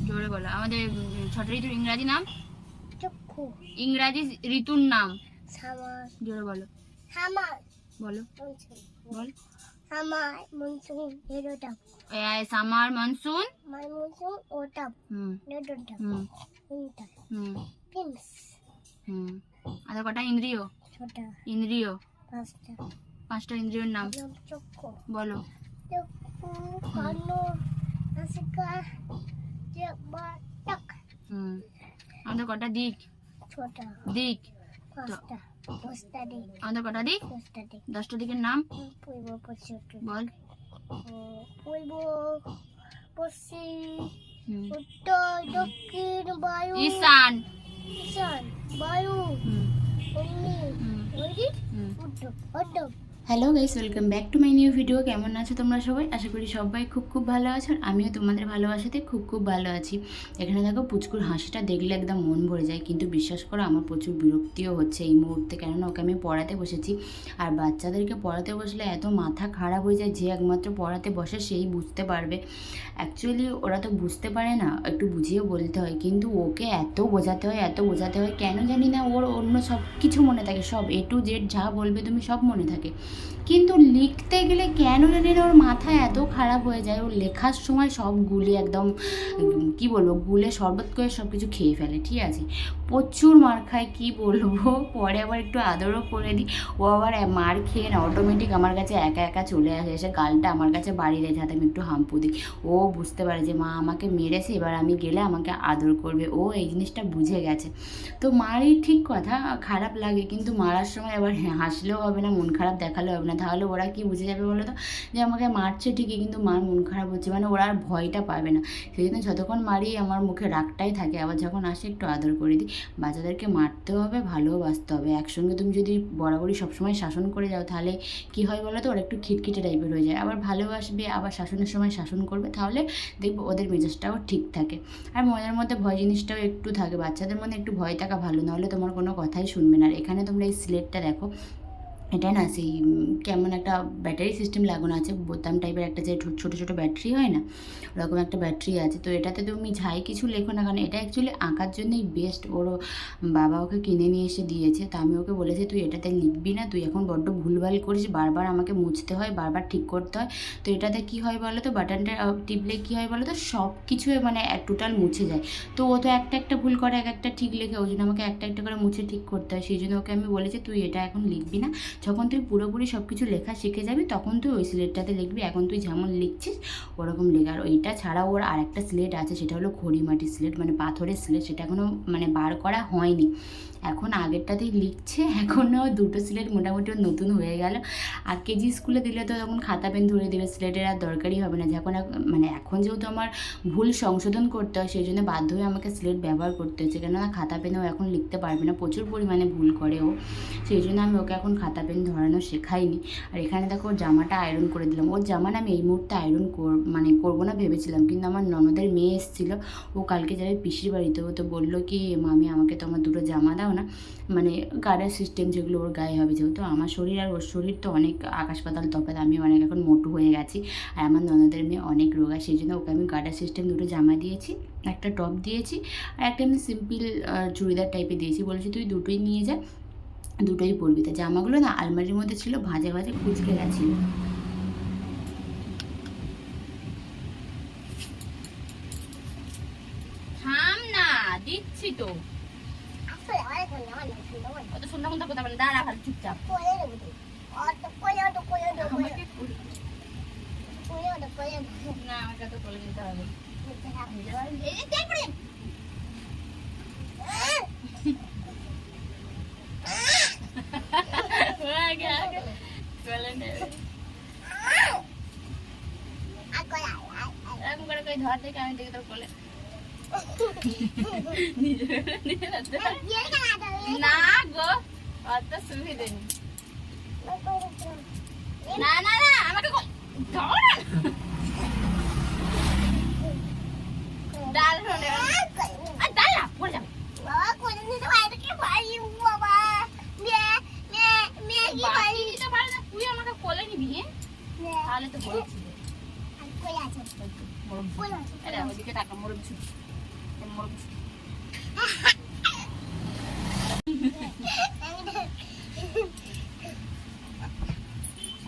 জোরে বলো। আমাদের ছোট ঋতুর ইংরাজি নাম? ইংরাজি ঋতুর নাম জোরে বলো। বলো বল। সামার, মনসুন, আর কটা ইন্দ্রিয়? ইন্দ্রিয় 5টা ইন্দ্রিয়র নাম বলো। আমাদের কটা দিক? দিক আমাদের কটা দিক? 10টা দিকের নাম বল। পূর্ব, পশ্চিম, উত্তর, দক্ষিণ, বায়ু, ঈশান, বায়ু, অগ্নি, উত্তর। Hello guys, welcome back to my new video. কেমন আছো তোমরা সবাই? আশা করি সবাই খুব ভালো আছো। আর আমিও তোমাদের ভালোবাসাতে খুব ভালো আছি। এখানে দেখো পুচকুর হাসিটা দেখলে একদম মন ভরে যায়, কিন্তু বিশ্বাস করো আমার প্রচুর বিরক্তিও হচ্ছে এই মুহূর্তে, কেননা ওকে আমি পড়াতে বসেছি। আর বাচ্চাদেরকে পড়াতে বসলে এত মাথা খারাপ হয়ে যায়, যে একমাত্র পড়াতে বসে সেই বুঝতে পারবে। অ্যাকচুয়ালি ওরা তো বুঝতে পারে না, একটু বুঝিয়ে বলতে হয়, কিন্তু ওকে এত বোঝাতে হয় কেন জানি না। ওর অন্য সব কিছু মনে থাকে, সব A to Z যা বলবে তুমি সব মনে থাকে, কিন্তু লিখতে গেলে কেন জানি না ওর মাথা এত খারাপ হয়ে যায়। ওর লেখার সময় সব গুলে একদম কি বলবো, গুলে শরবত করে সব কিছু খেয়ে ফেলে। ঠিক আছে, প্রচুর মার খায়, কি বলবো। পরে আবার একটু আদরও করে দিই, ও আবার মার খেয়ে না অটোমেটিক আমার কাছে একা চলে আসে, এসে গালটা আমার কাছে বাড়িয়ে দেয় যাতে আমি একটু হাম্পু দিই। ও বুঝতে পারে যে মা আমাকে মেরেছে, এবার আমি গেলে আমাকে আদর করবে। ও এই জিনিসটা বুঝে গেছে। তো মারই ঠিক কথা, খারাপ লাগে, কিন্তু মারার সময় আবার হাসলেও হবে না, মন খারাপ দেখালেও হবে না। তাহলে ওরা কি বুঝে যাবে বলো তো, যে আমাকে মারছে ঠিকই কিন্তু মার মন খারাপ হচ্ছে, মানে ওরা আর ভয়টা পাবে না। সেই জন্য যতক্ষণ মারি আমার মুখে রাগটাই থাকে, আবার যখন আসে একটু আদর করে দিই। বাচ্চাদেরকে মারতেও হবে, ভালোবাসতে হবে। একসঙ্গে তুমি যদি বরাবরই সবসময় শাসন করে যাও, তাহলে কি হয় বলো তো, ওরা একটু খিটখিটে টাইপের হয়ে যায়। আবার ভালোবাসবে, আবার শাসনের সময় শাসন করবে, তাহলে দেখবো ওদের মেজাজটাও ঠিক থাকে। আর মনের মধ্যে ভয় জিনিসটাও একটু থাকে, বাচ্চাদের মধ্যে একটু ভয় থাকা ভালো, নাহলে তোমার কোনো কথাই শুনবে না। আর এখানে তোমরা এই স্লেটটা দেখো, এটা না সেই কেমন একটা ব্যাটারি সিস্টেম লাগানো আছে, বোতাম টাইপের একটা, যে ছোটো ব্যাটারি হয় না, ওরকম একটা ব্যাটারি আছে। তো এটাতে তুমি যাই কিছু লেখো না কেন, এটা অ্যাকচুয়ালি আঁকার জন্যই বেস্ট। ওর বাবা ওকে কিনে নিয়ে এসে দিয়েছে। তো আমি ওকে বলেছি তুই এটাতে লিখবি না, তুই এখন বড্ড ভুলভাল করিস, বারবার আমাকে মুছতে হয়, বারবার ঠিক করতে হয়। তো এটাতে কী হয় বলো তো, বাটনটা টিপলে কী হয় বলো তো, সব কিছু মানে টোটাল মুছে যায়। তো ও তো একটা ভুল করে, একটা ঠিক লেখে, ওই জন্য আমাকে একটা করে মুছে ঠিক করতে হয়। সেই জন্য ওকে আমি বলেছি তুই এটা এখন লিখবি না, যখন তুই পুরোপুরি সব কিছু লেখা শিখে যাবি তখন তুই ওই স্লেটটাতে লিখবি, এখন তুই যেমন লিখছিস ওরকম লেখ। আর ওইটা ছাড়াও ওর আরেকটা স্লেট আছে, সেটা হলো খড়িমাটির স্লেট, মানে পাথরের স্লেট, সেটা এখনও মানে বার করা হয়নি। এখন আগেরটাতেই লিখছে, এখনও 2টো স্লেট মোটামুটি নতুন হয়ে গেল। আর কেজি স্কুলে দিলে তো তখন খাতা পেন ধরে দেবে, স্লেটের আর দরকারই হবে না। যখন মানে এখন যেহেতু আমার ভুল সংশোধন করতে হয়, সেই জন্য বাধ্য হয়ে আমাকে স্লেট ব্যবহার করতে হচ্ছে, কেননা খাতা পেনেও এখন লিখতে পারবে না, প্রচুর পরিমাণে ভুল করে ও। সেই জন্য আমি ওকে এখন খাতা পেন ধরানো শেখাইনি। আর এখানে দেখো ওর জামাটা আয়রন করে দিলাম। ওর জামা না আমি এই মুহূর্তে আয়রন করবো না ভেবেছিলাম, কিন্তু আমার ননদের মেয়ে এসেছিলো, ও কালকে যাবে পিসির বাড়িতে। ও তো বললো কি মামি আমাকে তো আমার 2টো জামা দাও না, মানে গার্ডার সিস্টেম যেগুলো ওর গায়ে হবে, যেহেতু আমার শরীর আর ওর শরীর তো অনেক আকাশ পাতাল তফাৎ। আমি অনেক এখন মোটু হয়ে গেছি, আর আমার ননদের মেয়ে অনেক রোগা। সেই জন্য ওকে আমি গার্ডার সিস্টেম 2টো জামা দিয়েছি, একটা টপ দিয়েছি, আর একটা এমনি সিম্পল চুড়িদার টাইপের দিয়েছি। বলেছি তুই 2টোই নিয়ে যা, 2টোই পরবি। তা জামাগুলো না আলমারির মধ্যে ছিল, ভাঁজে কুচকে গেছিলো। থাম না, দিচ্ছি তো। অত সুন্দর মতো কথা বলে, দাঁড়া ভালো চুপচাপ। না আমাকে তো বলে দিতে হবে। ধর থেকে আমি দেখে তোর কোলে না গো, অত সুবিধে নেই। না আমাকে ডাল ডাল না পড়ে যাবে। বাবা তাহলে তো বলছি ওইদিকে টাকা মোরগ ছুটি মোরগ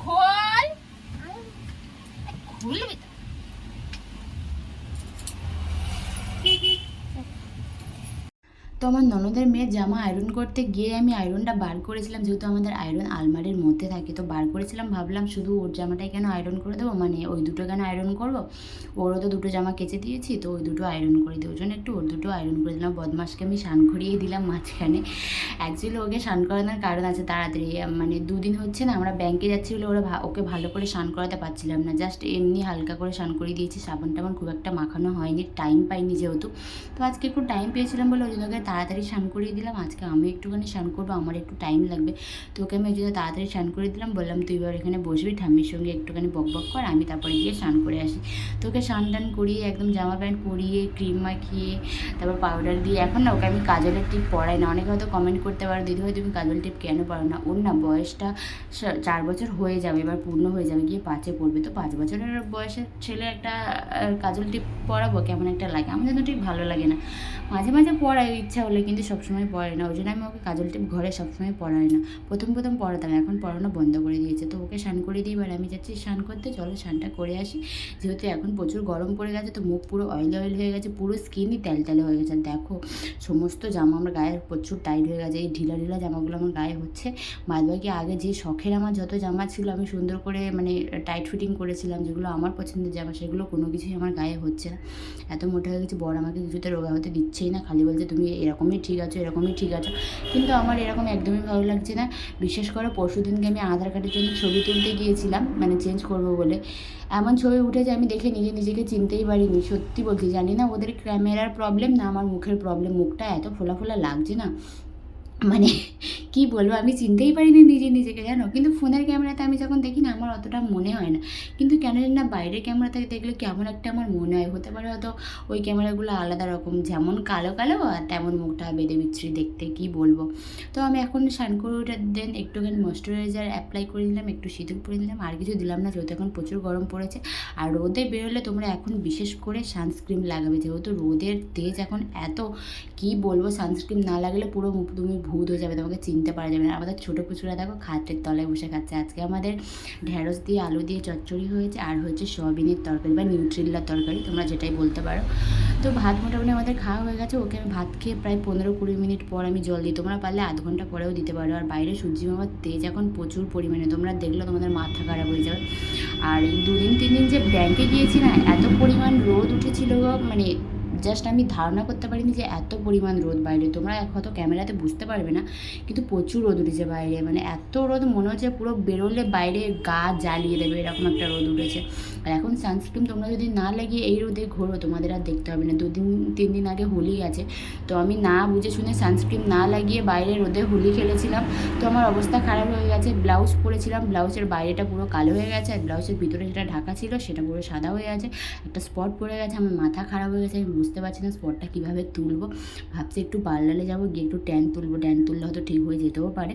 খোল খুলবি তো। তো আমার ননদের মেয়ের জামা আয়রন করতে গিয়ে আমি আয়রনটা বার করেছিলাম, যেহেতু আমাদের আয়রন আলমারির মধ্যে থাকে, তো বার করেছিলাম, ভাবলাম শুধু ওর জামাটাই কেন আয়রন করে দেবো, মানে ওই দুটো কেন আয়রন করবো, ওরও তো দুটো জামা কেচে দিয়েছি, তো ওই দুটো আয়রন করে দিই, ওই জন্য একটু ওর দুটো আয়রন করে দিলাম। বদমাসকে আমি স্নান করিয়ে দিলাম মাঝখানে। অ্যাকচুয়ালি ওকে স্নান করানোর কারণ আছে তাড়াতাড়ি, মানে দুদিন হচ্ছে না আমরা ব্যাংকে যাচ্ছি বলে ওকে ভালো করে স্নান করাতে পারছিলাম না, জাস্ট এমনি হালকা করে স্নান করিয়ে দিয়েছি, সাবান টাবান খুব একটা মাখানো হয়নি, টাইম পাইনি যেহেতু। তো আজকে একটু টাইম পেয়েছিলাম বলে ওই জন্য ওকে তাড়াতাড়ি স্নান করিয়ে দিলাম। আজকে আমি একটুখানি স্নান করবো, আমার একটু টাইম লাগবে, তো ওকে আমি ওই জন্য তাড়াতাড়ি স্নান করে দিলাম। বললাম তুই এবার এখানে বসবি, ঠাম্মির সঙ্গে একটুখানি বক বক কর, আমি তারপরে গিয়ে স্নান করে আসি। তো ওকে স্নান টান করিয়ে একদম জামা প্যান্ট পরিয়ে ক্রিম মাখিয়ে তারপর পাউডার দিয়ে, এখন না ওকে আমি কাজলের টিপ পরাই না। অনেকে হয়তো কমেন্ট করতে পারো দিদি ভাই তুমি কাজল টিপ কেন পড়ো না, ওর না বয়সটা 4 বছর হয়ে যাবে, এবার পূর্ণ হয়ে যাবে, গিয়ে 5-এ পড়বে, তো 5 বছরের বয়সের ছেলে একটা কাজল টিপ পরাবো কেমন একটা লাগে, আমাদের তো ঠিক ভালো লাগে না। মাঝে মাঝে পড়াই ইচ্ছা হলে, কিন্তু সবসময় পড়ে না, ওই জন্য আমি ওকে কাজল টিপ ঘরে সবসময় পড়াই না। প্রথম পড়াতাম, এখন পড়ানো বন্ধ করে দিয়েছে। তো ওকে স্নান করে দিই, এবার আমি যাচ্ছি স্নান করতে, চলো স্নানটা করে আসি। যেহেতু এখন প্রচুর গরম পড়ে গেছে, তো মুখ পুরো অয়েল হয়ে গেছে, পুরো স্কিনই তেলতেলে হয়ে গেছে। দেখো সমস্ত জামা আমার গায়ে প্রচুর টাইট হয়ে গেছে, এই ঢিলা ঢিলা জামাগুলো আমার গায়ে হচ্ছে। বাদবাকি আগে যে শখের আমার যত জামা ছিল আমি সুন্দর করে মানে টাইট ফিটিং করেছিলাম, যেগুলো আমার পছন্দের জামা, সেগুলো কোনো কিছুই আমার গায়ে হচ্ছে না। এত মোটা হয়ে গেছে, বড় আমাকে কিছুতে রোগা হতে দিচ্ছেই না, খালি বলছে তুমি এরকমই ঠিক আছো, এরকমই ঠিক আছো, কিন্তু আমার এরকম একদমই ভালো লাগছে না। বিশেষ করে পরশুদিনকে আমি আধার কার্ডের জন্য ছবি তুলতে গিয়েছিলাম, মানে চেঞ্জ করবো বলে, এমন ছবি উঠেছে আমি দেখে নিজেকে চিনতেই পারিনি। সত্যি বলছি, জানি না ওদের ক্যামেরার প্রবলেম না আমার মুখের প্রবলেম, মুখটা এত ফোলা ফোলা লাগছে না, মানে কি বলবো, আমি চিনতেই পারিনি নিজেকে জানো। কিন্তু ফোনের ক্যামেরাতে আমি যখন দেখি না আমার অতটা মনে হয় না, কিন্তু কেন জানি না বাইরের ক্যামেরা থেকে দেখলে কেমন একটা আমার মনে হয়, হতে পারে হয়তো ওই ক্যামেরাগুলো আলাদা রকম, যেমন কালো কালো আর তেমন মুখটা বেঁধে বিচ্ছিরি দেখতে, কি বলবো। তো আমি এখন স্নান করে ওঠার দেন একটুখানি ময়েশ্চারাইজার অ্যাপ্লাই করে দিলাম, একটু সিঁদুর পরে দিলাম, আর কিছু দিলাম না, যেহেতু এখন প্রচুর গরম পড়েছে। আর রোদে বেরোলে তোমরা এখন বিশেষ করে সানস্ক্রিন লাগাবে, যেহেতু রোদের তেজ এখন এত, কি বলবো, সানস্ক্রিন না লাগলে পুরো তুমি ভূত হয়ে যাবে, তোমাকে চিনতে পারা যাবে না। আমাদের ছোটো পুচুরা দেখো খাটের তলায় বসে খাচ্ছে। আজকে আমাদের ঢ্যাঁড়স দিয়ে আলু দিয়ে চচ্চড়ি হয়েছে, আর হয়েছে সয়াবিনের তরকারি বা নিউট্রিলার তরকারি, তোমরা যেটাই বলতে পারো। তো ভাত মোটামুটি আমাদের খাওয়া হয়ে গেছে, ওকে আমি ভাত খেয়ে প্রায় 15-20 মিনিট পর আমি জল দিই, তোমরা পারলে আধ ঘন্টা পরেও দিতে পারো। আর বাইরে সূর্যি মামার তেজ এখন প্রচুর পরিমাণে, তোমরা দেখলে তোমাদের মাথা খারাপ হয়ে যাবে। আর এই 2-3 দিন যে ব্যাংকে গিয়েছি না, এত পরিমাণ রোদ উঠেছিল, মানে জাস্ট আমি ধারণা করতে পারিনি যে এত পরিমাণ রোদ বাইরে, তোমরা হয়তো ক্যামেরাতে বুঝতে পারবে না, কিন্তু প্রচুর রোদ উঠেছে বাইরে, মানে এত রোদ মনে হচ্ছে পুরো বেরোলে বাইরে গা জ্বালিয়ে দেবে, এরকম একটা রোদ উঠেছে। আর এখন সানস্ক্রিন তোমরা যদি না লাগিয়ে এই রোদে ঘোরো, তোমাদের আর দেখতে হবে না। 2-3 দিন আগে হোলি আছে, তো আমি না বুঝে শুনে সানস্ক্রিন না লাগিয়ে বাইরে রোদে হোলি খেলেছিলাম, তো আমার অবস্থা খারাপ হয়ে গেছে। ব্লাউজ পরেছিলাম, ব্লাউজের বাইরেটা পুরো কালো হয়ে গেছে, আর ব্লাউজের ভিতরে যেটা ঢাকা ছিল সেটা পুরো সাদা হয়ে আছে, একটা স্পট পড়ে গেছে, আমার মাথা খারাপ হয়ে গেছে, আমি বুঝতে পারছি না স্পটটা কীভাবে তুলবো। ভাবছি একটু পার্লারে যাবো, গিয়ে একটু ট্যান তুলবো, ট্যান তুললে হয়তো ঠিক হয়ে যেতেও পারে।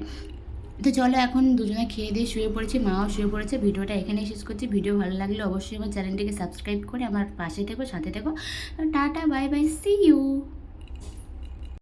তো চলো এখন দুজনে খেয়ে দিয়ে শুয়ে পড়েছি, মাও শুয়ে পড়েছে। ভিডিওটা এখানেই শেষ করছি। ভিডিও ভালো লাগলে অবশ্যই আমার চ্যানেলটিকে সাবস্ক্রাইব করে আমার পাশে থেকো, সাথে থেকো। Tata, bye bye, see you.